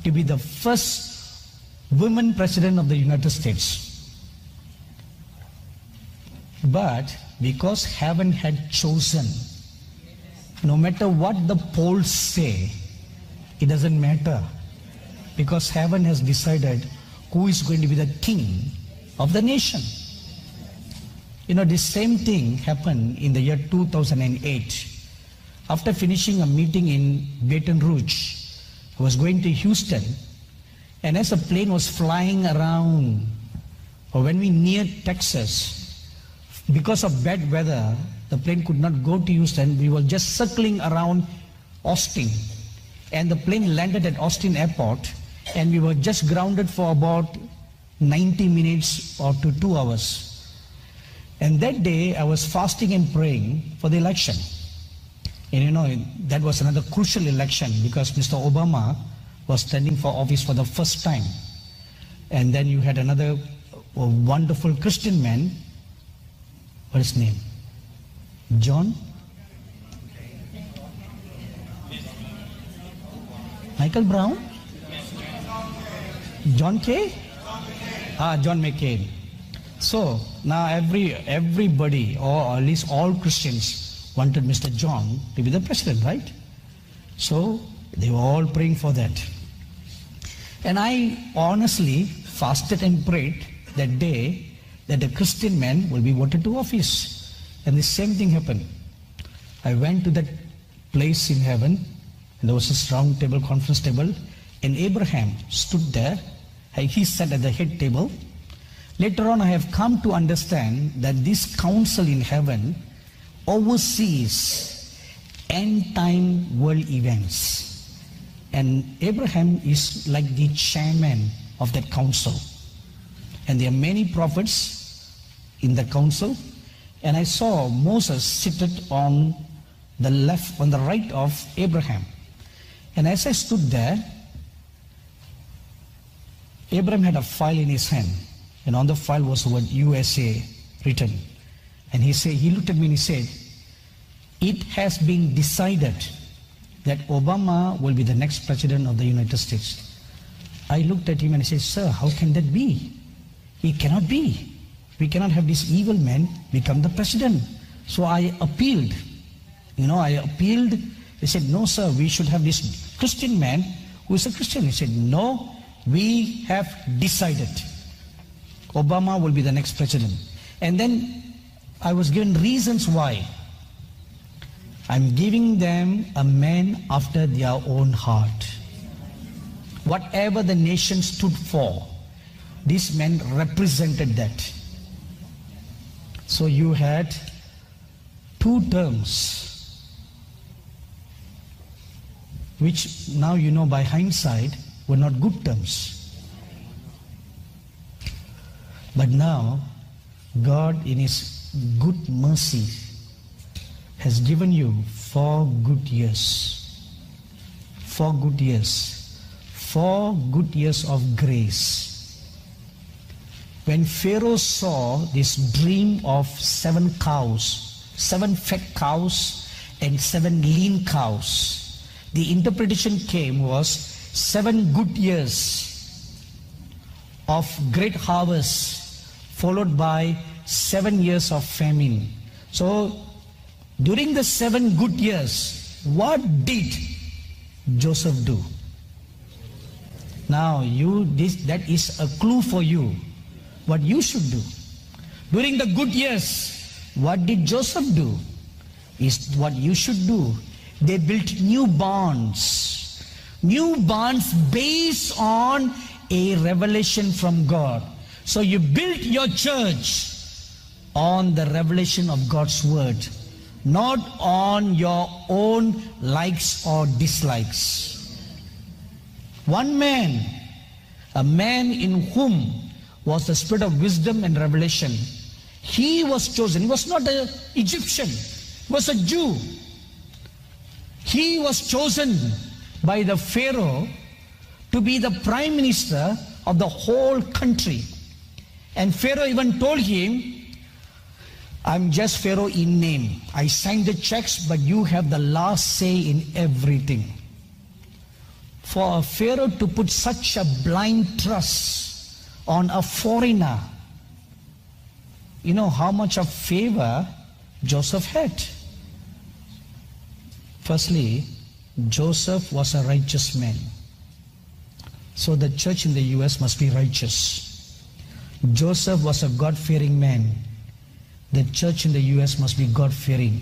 to be the first woman president of the United States. But because heaven had chosen, no matter what the polls say, it doesn't matter. Because heaven has decided who is going to be the king of the nation. You know, this same thing happened in the year 2008. After finishing a meeting in Baton Rouge, I was going to Houston, and as the plane was flying around, or when we neared Texas, because of bad weather, the plane could not go to Houston. We were just circling around Austin, and the plane landed at Austin Airport, and we were just grounded for about 90 minutes or to 2 hours. And that day, I was fasting and praying for the election. And you know, that was another crucial election because Mr. Obama was standing for office for the first time. And then you had another wonderful Christian man. What's his name? John? Michael Brown? John Kay? John McCain. So now everybody, or at least all Christians, wanted Mr. John to be the president, right? So they were all praying for that. And I honestly fasted and prayed that day that a Christian man will be voted to office. And the same thing happened. I went to that place in heaven, and there was this round table, conference table, and Abraham stood there. He sat at the head table. Later on, I have come to understand that this council in heaven oversees end-time world events. And Abraham is like the chairman of that council. And there are many prophets in the council. And I saw Moses seated on the left, on the right of Abraham. And as I stood there, Abraham had a file in his hand. And on the file was the word USA written. And he looked at me and he said, "It has been decided that Obama will be the next president of the United States." I looked at him and I said, "Sir, how can that be? It cannot be. We cannot have this evil man become the president." So I appealed. I appealed. They said, "No, sir, we should have this Christian man who is a Christian." He said, "No, we have decided Obama will be the next president." And then I was given reasons why. I'm giving them a man after their own heart. Whatever the nation stood for, this man represented that. So you had 2 terms, which now you know by hindsight were not good terms. But now, God in His good mercy has given you 4 good years. 4 good years. 4 good years of grace. When Pharaoh saw this dream of 7 cows, 7 fat cows and 7 lean cows, the interpretation came was 7 good years of great harvest, followed by 7 years of famine. So during the 7 good years, what did Joseph do? Now that is a clue for you, what you should do. During the good years, what did Joseph do? Is what you should do. They built new barns based on a revelation from God. So you built your church on the revelation of God's word, not on your own likes or dislikes. One man, a man in whom was the spirit of wisdom and revelation, he was chosen. He was not an Egyptian, he was a Jew. He was chosen by the Pharaoh to be the prime minister of the whole country. And Pharaoh even told him, "I'm just Pharaoh in name. I signed the checks, but you have the last say in everything." For a Pharaoh to put such a blind trust on a foreigner, you know how much of favor Joseph had. Firstly, Joseph was a righteous man. So the church in the US must be righteous. Joseph was a God-fearing man. The church in the US must be God-fearing.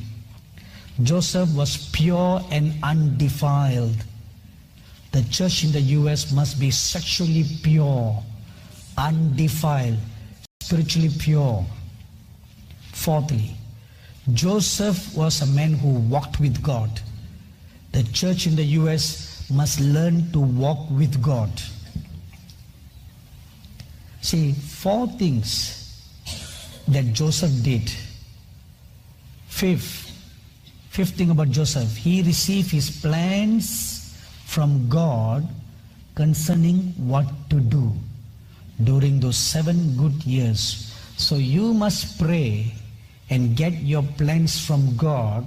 Joseph was pure and undefiled. The church in the US must be sexually pure, undefiled, spiritually pure. Fourthly, Joseph was a man who walked with God. The church in the US must learn to walk with God. See, 4 things that Joseph did. Fifth thing about Joseph, he received his plans from God concerning what to do during those 7 good years. So you must pray and get your plans from God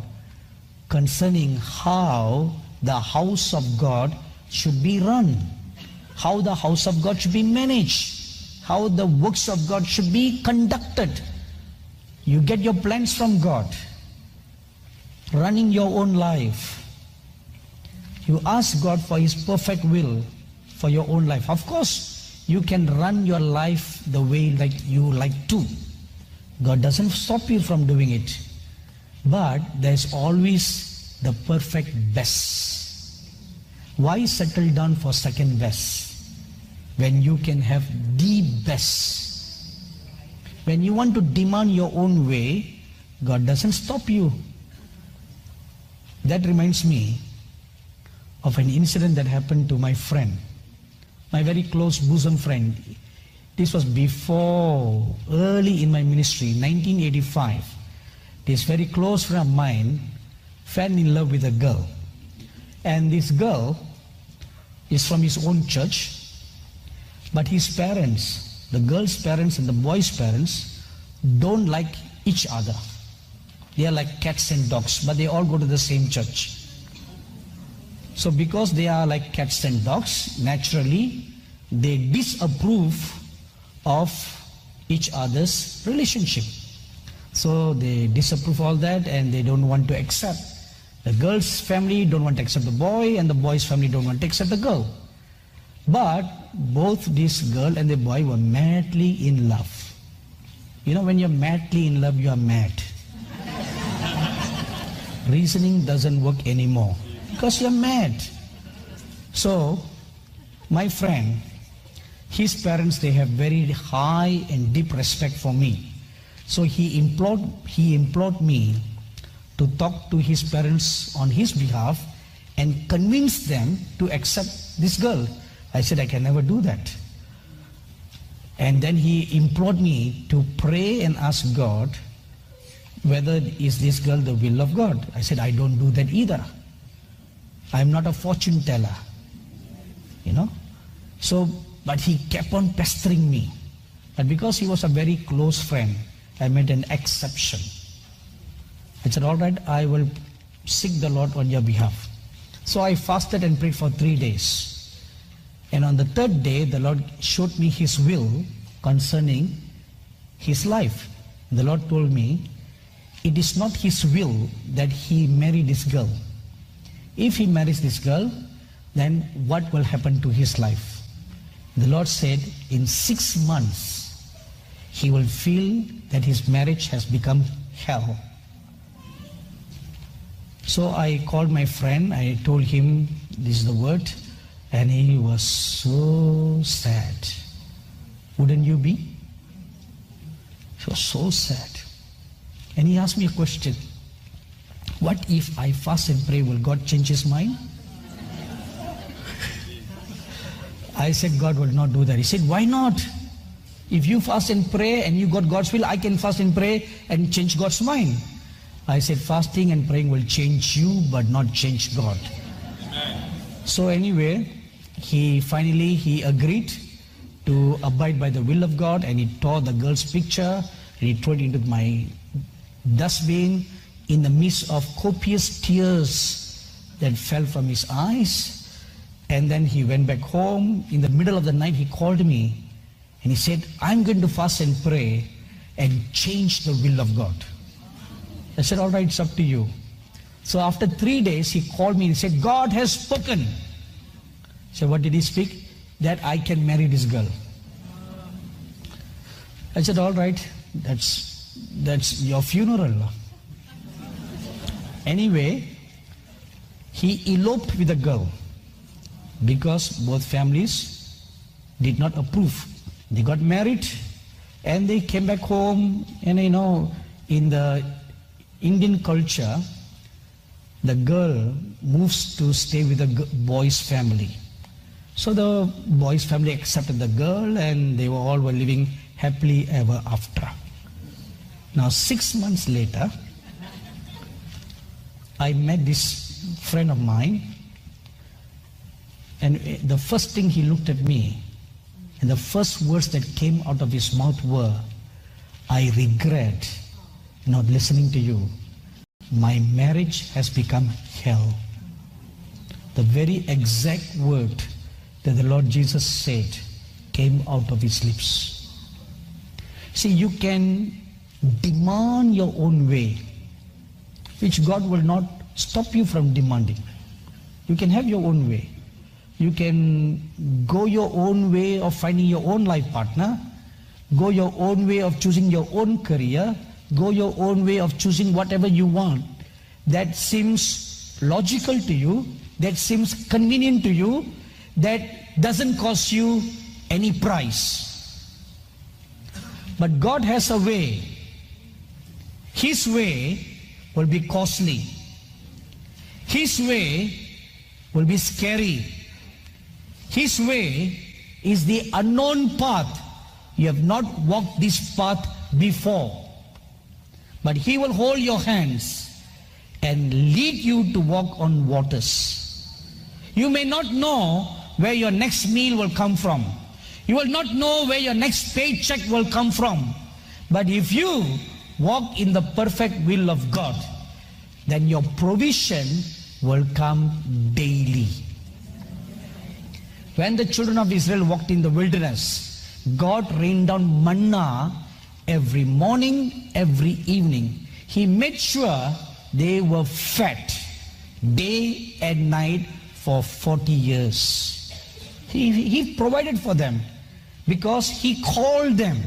concerning how the house of God should be run, how the house of God should be managed, how the works of God should be conducted. You get your plans from God, running your own life. You ask God for His perfect will for your own life. Of course, you can run your life the way like you like to. God doesn't stop you from doing it. But there's always the perfect best. Why settle down for second best when you can have the best? When you want to demand your own way, God doesn't stop you. That reminds me of an incident that happened to my friend, my very close bosom friend. This was before, early in my ministry, 1985. This very close friend of mine fell in love with a girl. And this girl is from his own church, but his parents, the girl's parents and the boy's parents, don't like each other. They are like cats and dogs, but they all go to the same church. So because they are like cats and dogs, naturally, they disapprove of each other's relationship. So they disapprove all that and they don't want to accept. The girl's family don't want to accept the boy and the boy's family don't want to accept the girl. But both this girl and the boy were madly in love. You know, when you're madly in love, you are mad. Reasoning doesn't work anymore because you're mad. So, my friend, his parents, they have very high and deep respect for me. So he implored me to talk to his parents on his behalf and convince them to accept this girl. I said, I can never do that. And then he implored me to pray and ask God whether is this girl the will of God. I said, I don't do that either. I'm not a fortune teller, you know. So, but he kept on pestering me. But because he was a very close friend, I made an exception. I said, all right, I will seek the Lord on your behalf. So I fasted and prayed for 3 days. And on the 3rd day, the Lord showed me His will concerning his life. The Lord told me, it is not His will that he marry this girl. If he marries this girl, then what will happen to his life? The Lord said, in 6 months, he will feel that his marriage has become hell. So I called my friend, I told him this is the word, and he was so sad. Wouldn't you be? He was so sad. And he asked me a question. What if I fast and pray, will God change his mind? I said, God will not do that. He said, why not? If you fast and pray and you got God's will, I can fast and pray and change God's mind. I said, fasting and praying will change you, but not change God. So anyway, he agreed to abide by the will of God, and he tore the girl's picture and he threw it into my dustbin in the midst of copious tears that fell from his eyes. And then he went back home. In the middle of the night, he called me and he said, I'm going to fast and pray and change the will of God. I said, all right, it's up to you. So after 3 days, he called me and he said, God has spoken. So what did he speak? That I can marry this girl. I said, all right, that's your funeral. Anyway, he eloped with the girl because both families did not approve. They got married and they came back home, and in the Indian culture, the girl moves to stay with the boy's family. So the boy's family accepted the girl and they all were living happily ever after. Now 6 months later, I met this friend of mine, and the first thing he looked at me, and the first words that came out of his mouth were, I regret not listening to you. My marriage has become hell. The very exact word that the Lord Jesus said came out of his lips. See, you can demand your own way, which God will not stop you from demanding. You can have your own way. You can go your own way of finding your own life partner, go your own way of choosing your own career, go your own way of choosing whatever you want. That seems logical to you, that seems convenient to you, that doesn't cost you any price. But God has a way. His way will be costly. His way will be scary. His way is the unknown path. You have not walked this path before. But He will hold your hands and lead you to walk on waters. You may not know where your next meal will come from. You will not know where your next paycheck will come from. But if you walk in the perfect will of God, then your provision will come daily. When the children of Israel walked in the wilderness, God rained down manna every morning, every evening. He made sure they were fed day and night for 40 years. He provided for them because He called them.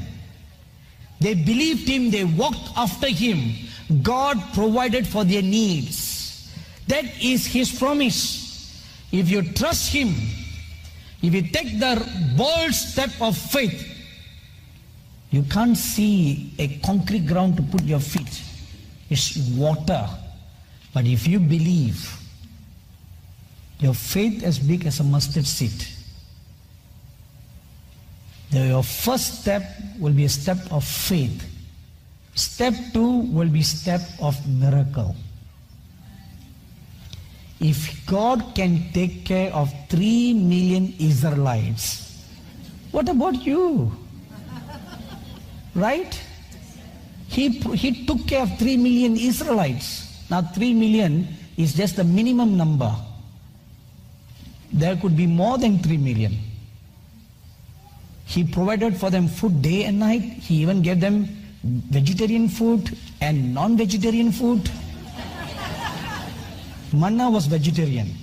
They believed Him, they walked after Him. God provided for their needs. That is His promise. If you trust Him, if you take the bold step of faith, you can't see a concrete ground to put your feet. It's water. But if you believe, your faith as big as a mustard seed, your first step will be a step of faith. Step 2 will be step of miracle. If God can take care of 3 million Israelites, what about you? Right? He took care of 3 million Israelites. Now 3 million is just the minimum number. There could be more than 3 million. He provided for them food day and night. He even gave them vegetarian food and non-vegetarian food. Manna was vegetarian.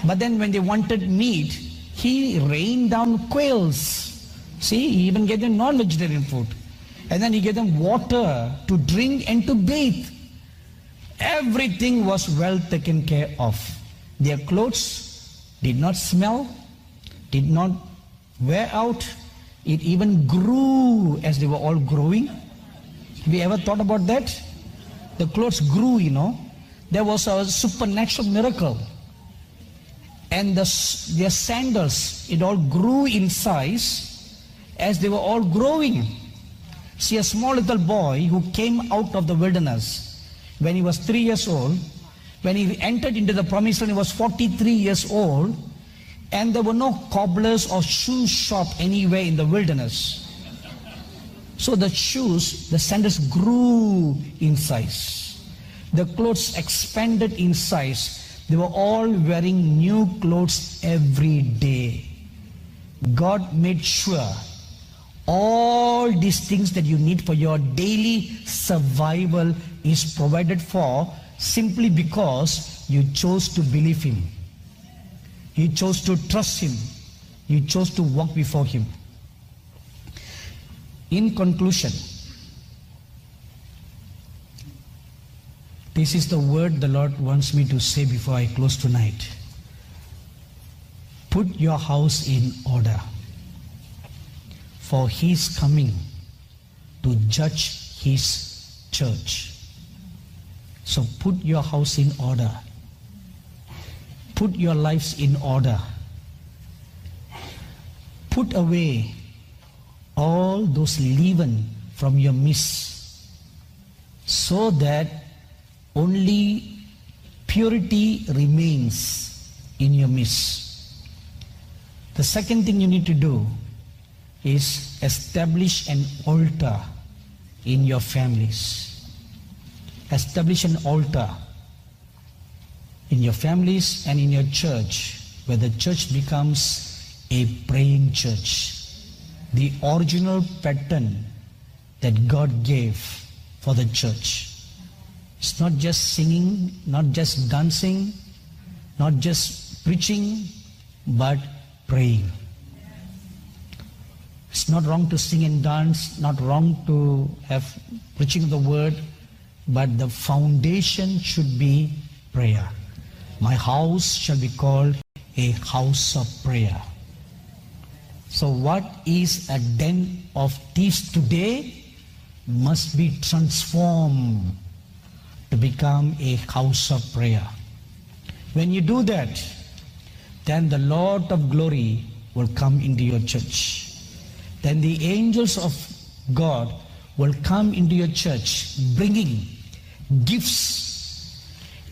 But then when they wanted meat, He rained down quails. See, He even gave them non-vegetarian food. And then He gave them water to drink and to bathe. Everything was well taken care of. Their clothes did not smell, did not wear out. It even grew as they were all growing. Have you ever thought about that? The clothes grew, There was a supernatural miracle. And their sandals, it all grew in size as they were all growing. See, a small little boy who came out of the wilderness when he was 3 years old, when he entered into the promised land, he was 43 years old, and there were no cobblers or shoe shop anywhere in the wilderness. So the sandals grew in size. The clothes expanded in size. They were all wearing new clothes every day. God made sure all these things that you need for your daily survival is provided for simply because you chose to believe Him. You chose to trust Him. You chose to walk before Him. In conclusion, this is the word the Lord wants me to say before I close tonight. Put your house in order, for He is coming to judge His church. So put your house in order. Put your lives in order. Put away all those leaven from your midst, so that only purity remains in your midst. The second thing you need to do is establish an altar in your families. Establish an altar in your families and in your church, where the church becomes a praying church. The original pattern that God gave for the church. It's not just singing, not just dancing, not just preaching, but praying. It's not wrong to sing and dance, not wrong to have preaching of the word, but the foundation should be prayer. My house shall be called a house of prayer. So what is a den of thieves today must be transformed to become a house of prayer. When you do that, then the Lord of glory will come into your church. Then the angels of God will come into your church, bringing gifts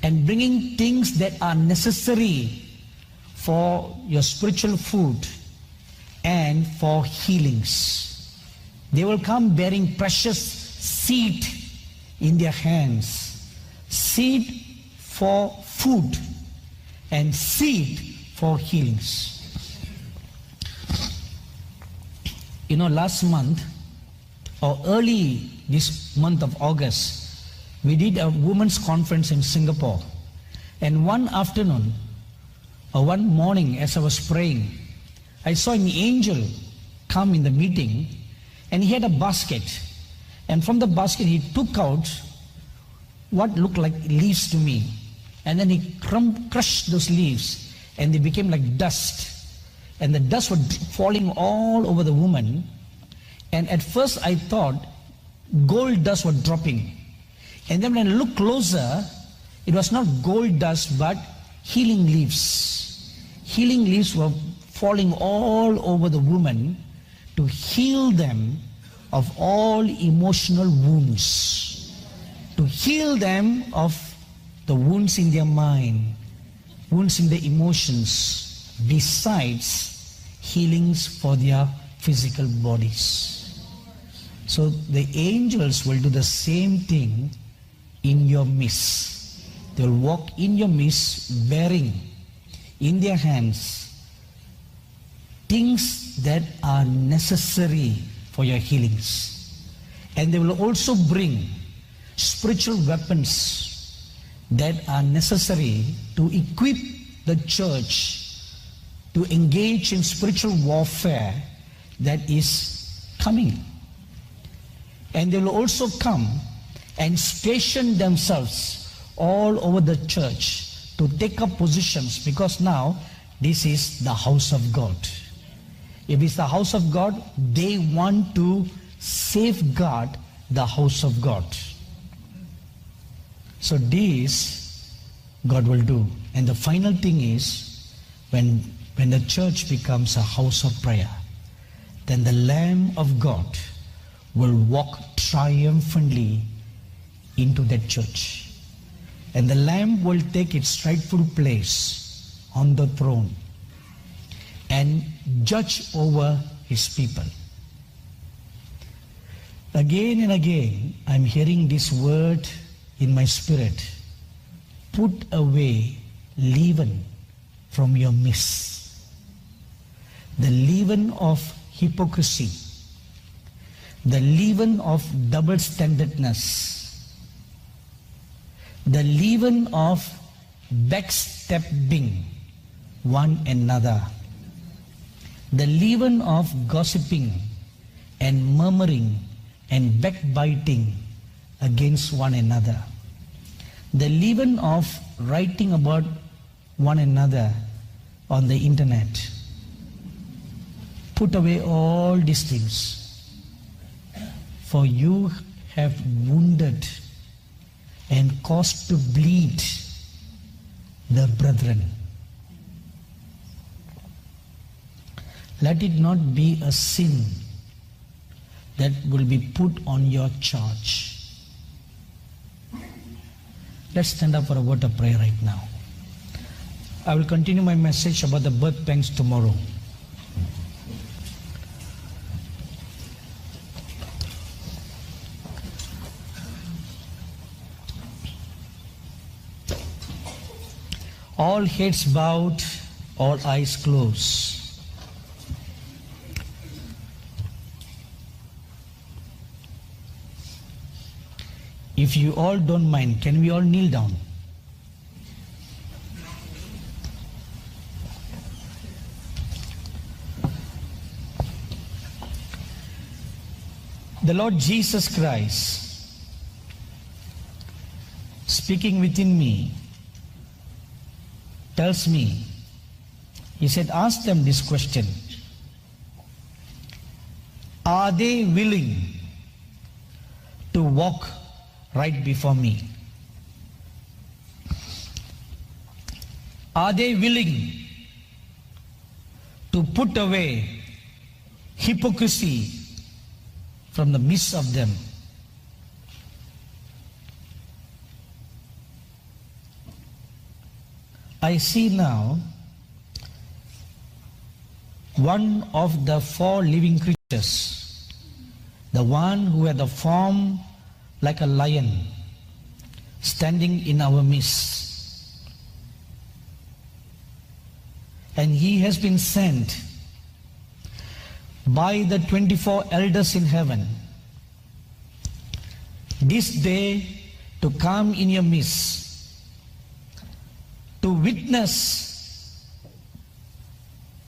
and bringing things that are necessary for your spiritual food and for healings. They will come bearing precious seed in their hands. Seed for food and seed for healings. You know, last month or early this month of August, we did a women's conference in Singapore. And one afternoon or one morning as I was praying, I saw an angel come in the meeting, and he had a basket. And from the basket he took out what looked like leaves to me. And then he crushed those leaves, and they became like dust. And the dust was falling all over the woman. And at first I thought gold dust was dropping. And then when I looked closer, it was not gold dust but healing leaves. Healing leaves were falling all over the woman to heal them of all emotional wounds, to heal them of the wounds in their mind, wounds in their emotions, besides healings for their physical bodies. So the angels will do the same thing in your midst. They will walk in your midst bearing in their hands things that are necessary for your healings. And they will also bring spiritual weapons that are necessary to equip the church to engage in spiritual warfare that is coming. And they will also come and station themselves all over the church to take up positions, because now this is the house of God. If it's the house of God, they want to safeguard the house of God. So this God will do. And the final thing is, when the church becomes a house of prayer, then the Lamb of God will walk triumphantly into that church. And the Lamb will take its rightful place on the throne and judge over His people. Again and again, I'm hearing this word in my spirit. Put away leaven from your midst. The leaven of hypocrisy, the leaven of double-standardness, the leaven of backstabbing one another, the leaven of gossiping and murmuring and backbiting against one another, the leaven of writing about one another on the internet. Put away all these things, for you have wounded and caused to bleed the brethren. Let it not be a sin that will be put on your charge. Let's stand up for a word of prayer right now. I will continue my message about the birth pangs tomorrow. All heads bowed, all eyes closed. If you all don't mind, can we all kneel down? The Lord Jesus Christ, speaking within me, tells me, he said, ask them this question. Are they willing to walk right before me? Are they willing to put away hypocrisy from the midst of them? I see now one of the four living creatures, the one who had the form like a lion, standing in our midst. And he has been sent by the 24 elders in heaven this day to come in your midst, to witness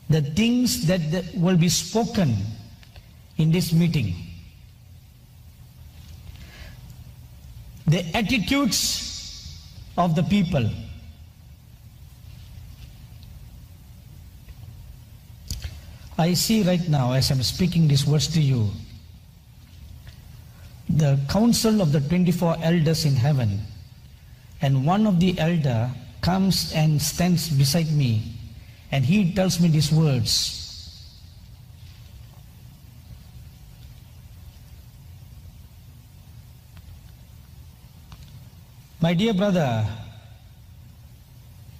the things that will be spoken in this meeting, the attitudes of the people. I see right now, as I'm speaking these words to you, the council of the 24 elders in heaven, and one of the elder comes and stands beside me, and he tells me these words. My dear brother,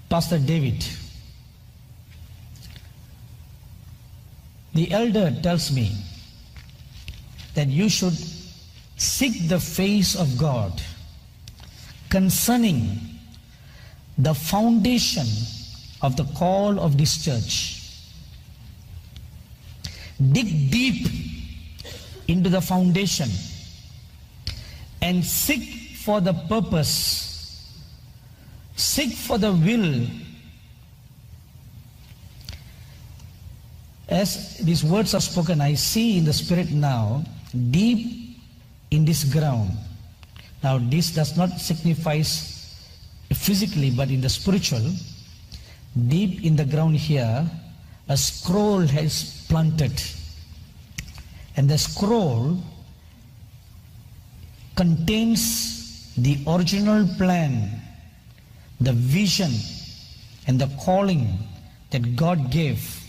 Pastor David, the elder tells me that you should seek the face of God concerning the foundation of the call of this church. Dig deep into the foundation and seek for the purpose, seek for the will. As these words are spoken, I see in the spirit now, deep in this ground. Now this does not signify physically, but in the spiritual, deep in the ground here, a scroll has planted. And the scroll contains the original plan, the vision, and the calling that God gave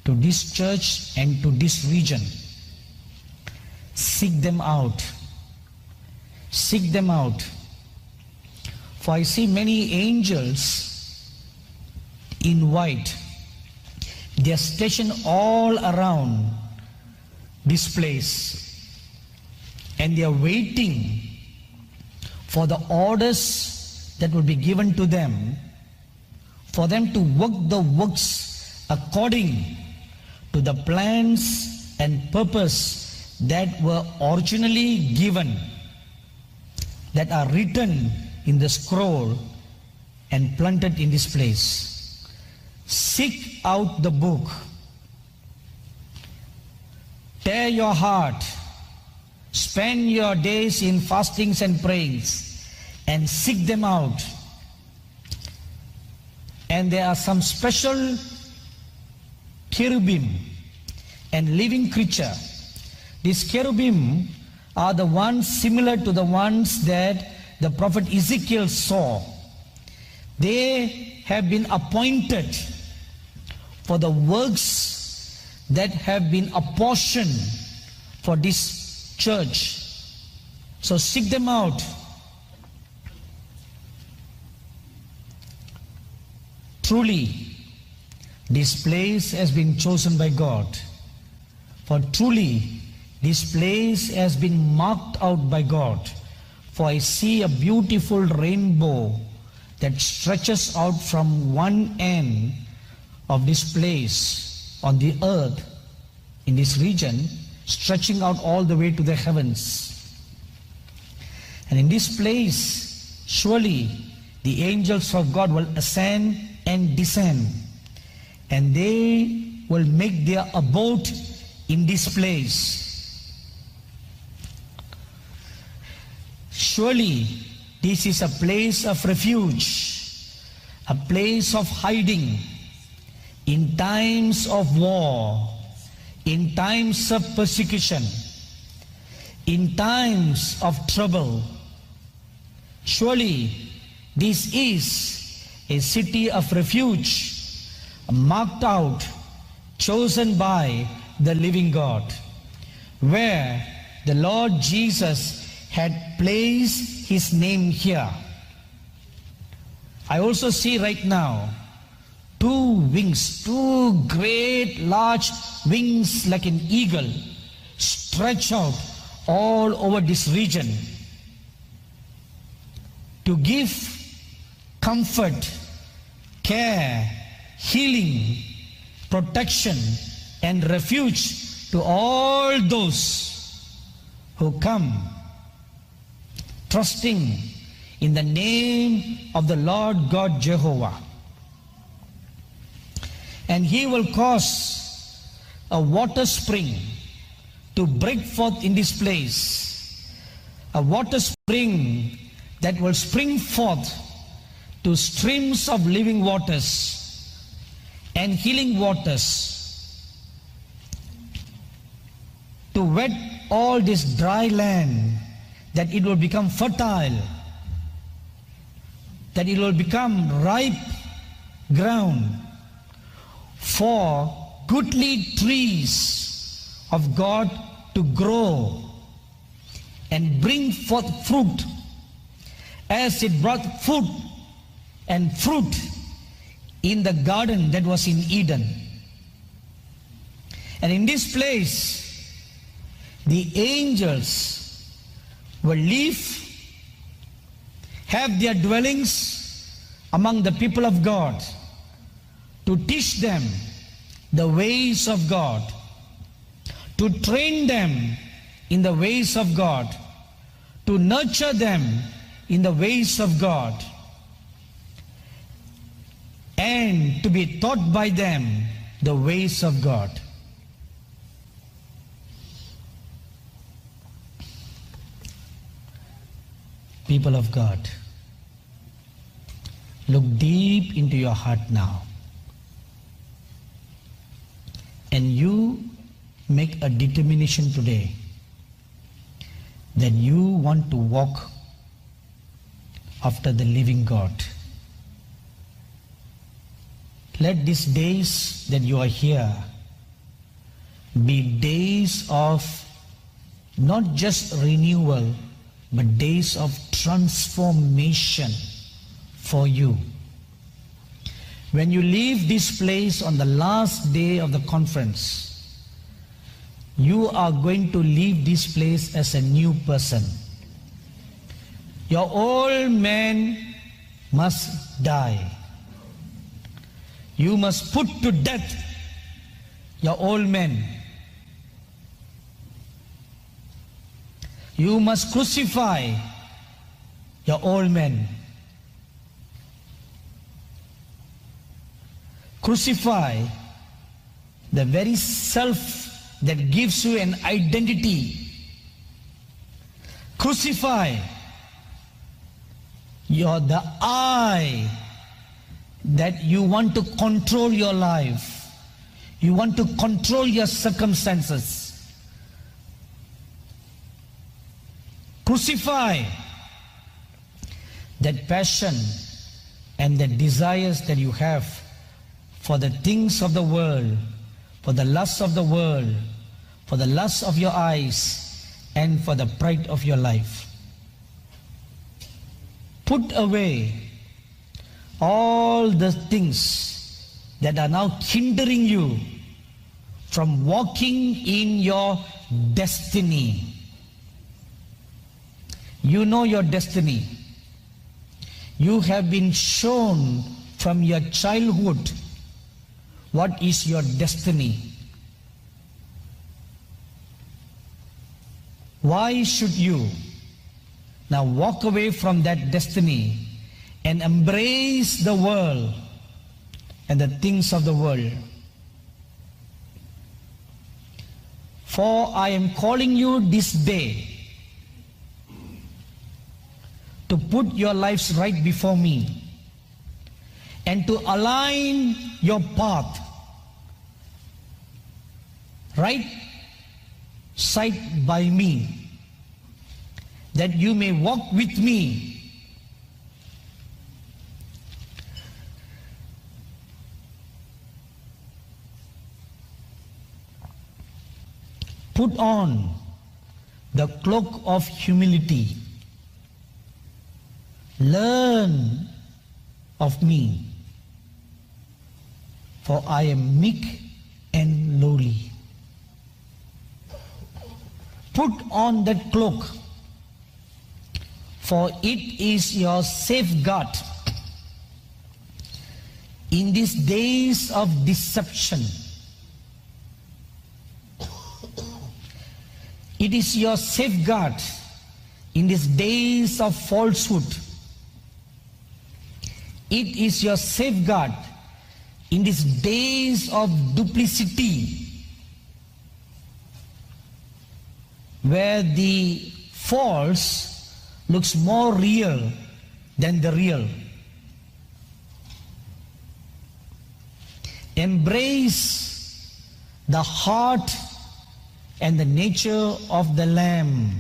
to this church and to this region. Seek them out. Seek them out. For I see many angels in white. They are stationed all around this place, and they are waiting for the orders that will be given to them for them to work the works according to the plans and purpose that were originally given, that are written in the scroll and planted in this place. Seek out the book. Tear your heart. Spend your days in fastings and prayings and seek them out. And there are some special cherubim and living creature. These cherubim are the ones similar to the ones that the prophet Ezekiel saw. They have been appointed for the works that have been apportioned for this church. So seek them out. Truly, this place has been chosen by God. For truly, this place has been marked out by God. For I see a beautiful rainbow that stretches out from one end of this place on the earth, in this region, stretching out all the way to the heavens. And in this place, surely the angels of God will ascend and descend, and they will make their abode in this place. Surely this is a place of refuge, a place of hiding in times of war, in times of persecution, in times of trouble. Surely this is a city of refuge, marked out, chosen by the living God, where the Lord Jesus had placed his name here. I also see right now two wings, two great large wings like an eagle stretch out all over this region to give comfort, care, healing, protection, and refuge to all those who come trusting in the name of the Lord God Jehovah. And he will cause a water spring to break forth in this place, a water spring that will spring forth to streams of living waters and healing waters, to wet all this dry land, that it will become fertile, that it will become ripe ground for goodly trees of God to grow and bring forth fruit, as it brought food and fruit in the garden that was in Eden. And in this place, the angels will live, have their dwellings among the people of God, to teach them the ways of God, to train them in the ways of God, to nurture them in the ways of God, and to be taught by them the ways of God. People of God, look deep into your heart now, and you make a determination today that you want to walk after the living God. Let these days that you are here be days of not just renewal, but days of transformation for you. When you leave this place on the last day of the conference, you are going to leave this place as a new person. Your old man must die. You must put to death your old men. You must crucify your old men. Crucify the very self that gives you an identity. Crucify the I that you want to control your life. You want to control your circumstances. Crucify that passion and the desires that you have for the things of the world, for the lusts of the world, for the lust of your eyes, and for the pride of your life. Put away all the things that are now hindering you from walking in your destiny. You know your destiny. You have been shown from your childhood what is your destiny. Why should you now walk away from that destiny and embrace the world and the things of the world? For I am calling you this day to put your lives right before me and to align your path right side by me, that you may walk with me. Put on the cloak of humility. Learn of me, for I am meek and lowly. Put on that cloak, for it is your safeguard in these days of deception. It is your safeguard in these days of falsehood. It is your safeguard in these days of duplicity, where the false looks more real than the real. Embrace the heart and the nature of the Lamb.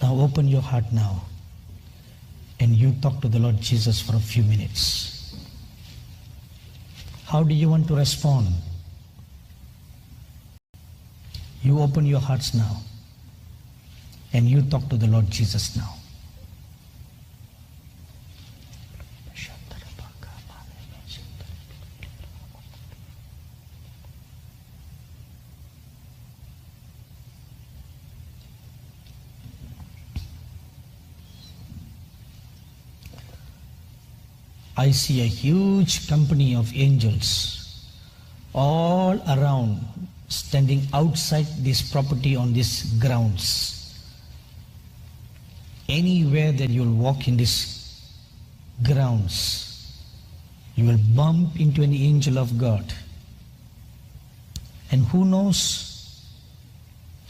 Now open your heart now and you talk to the Lord Jesus for a few minutes. How do you want to respond? You open your hearts now and you talk to the Lord Jesus now. I see a huge company of angels all around, standing outside this property on these grounds. Anywhere that you'll walk in these grounds, you will bump into an angel of God. And who knows,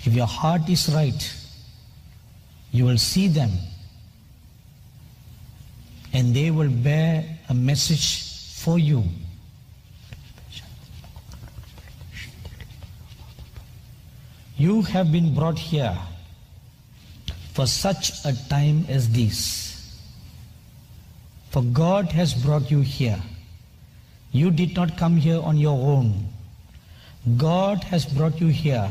if your heart is right, you will see them and they will bear a message for you. You have been brought here for such a time as this. For God has brought you here. You did not come here on your own. God has brought you here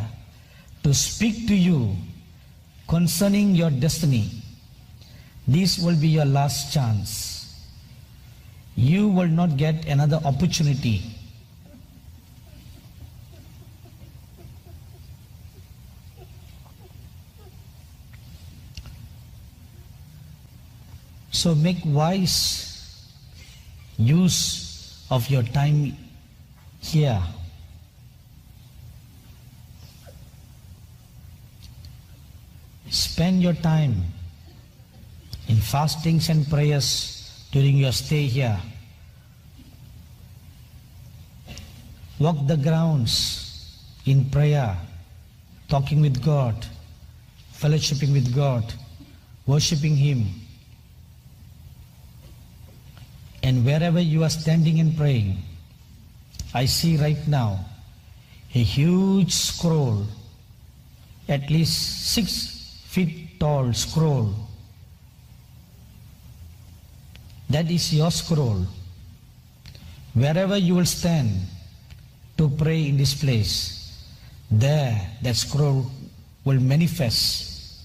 to speak to you concerning your destiny. This will be your last chance. You will not get another opportunity. So make wise use of your time here. Spend your time in fastings and prayers during your stay here. Walk the grounds in prayer, talking with God, fellowshipping with God, worshipping Him. And wherever you are standing and praying, I see right now a huge scroll, at least 6 feet tall scroll. That is your scroll. Wherever you will stand to pray in this place, there that scroll will manifest,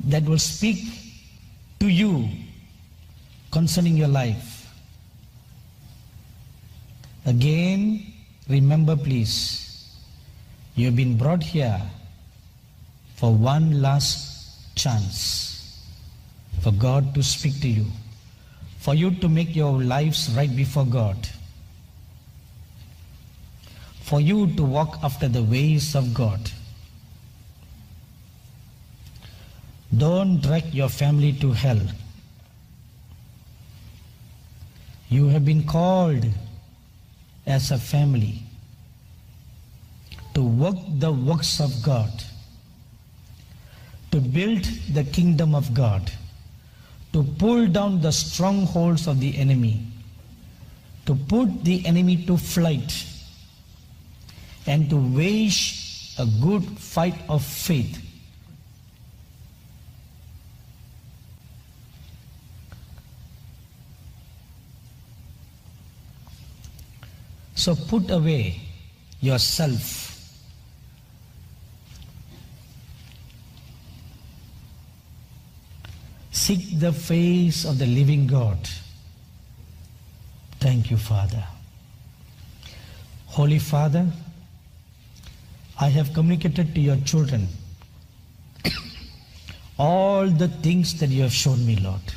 that will speak to you concerning your life. Again, remember please, you have been brought here for one last chance, for God to speak to you, for you to make your lives right before God, for you to walk after the ways of God. Don't drag your family to hell. You have been called as a family to work the works of God, to build the kingdom of God, to pull down the strongholds of the enemy, to put the enemy to flight, and to wage a good fight of faith. So put away yourself. Seek the face of the living God. Thank you, Father. Holy Father, I have communicated to your children all the things that you have shown me, Lord,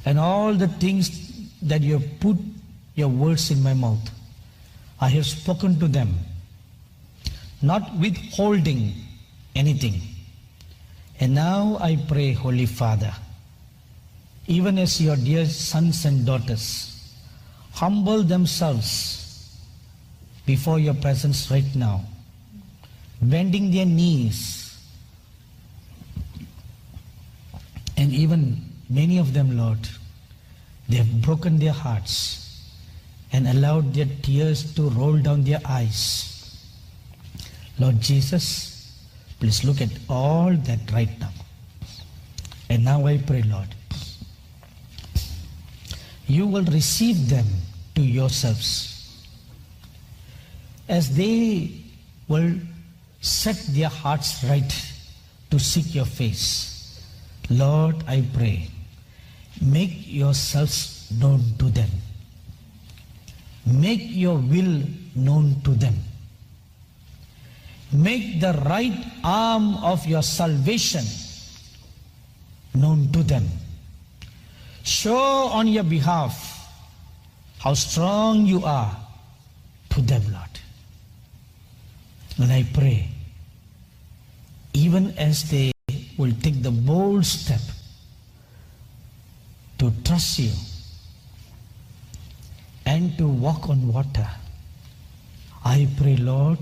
and all the things that you have put your words in my mouth. I have spoken to them, not withholding anything. And now I pray, Holy Father, even as your dear sons and daughters humble themselves before your presence right now, bending their knees, and even many of them, Lord, they have broken their hearts and allowed their tears to roll down their eyes. Lord Jesus, please look at all that right now. And now I pray, Lord, you will receive them to yourselves as they will set their hearts right to seek your face. Lord, I pray, make yourselves known to them. Make your will known to them. Make the right arm of your salvation known to them. Show on your behalf how strong you are to them, Lord. And I pray, even as they will take the bold step to trust you and to walk on water, I pray, Lord,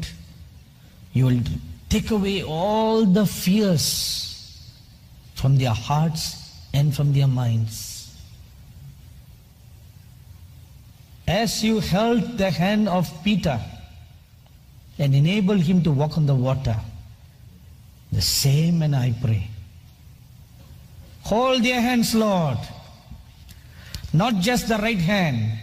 you will take away all the fears from their hearts and from their minds. As you held the hand of Peter and enabled him to walk on the water, the same, and I pray, hold their hands, Lord, not just the right hand,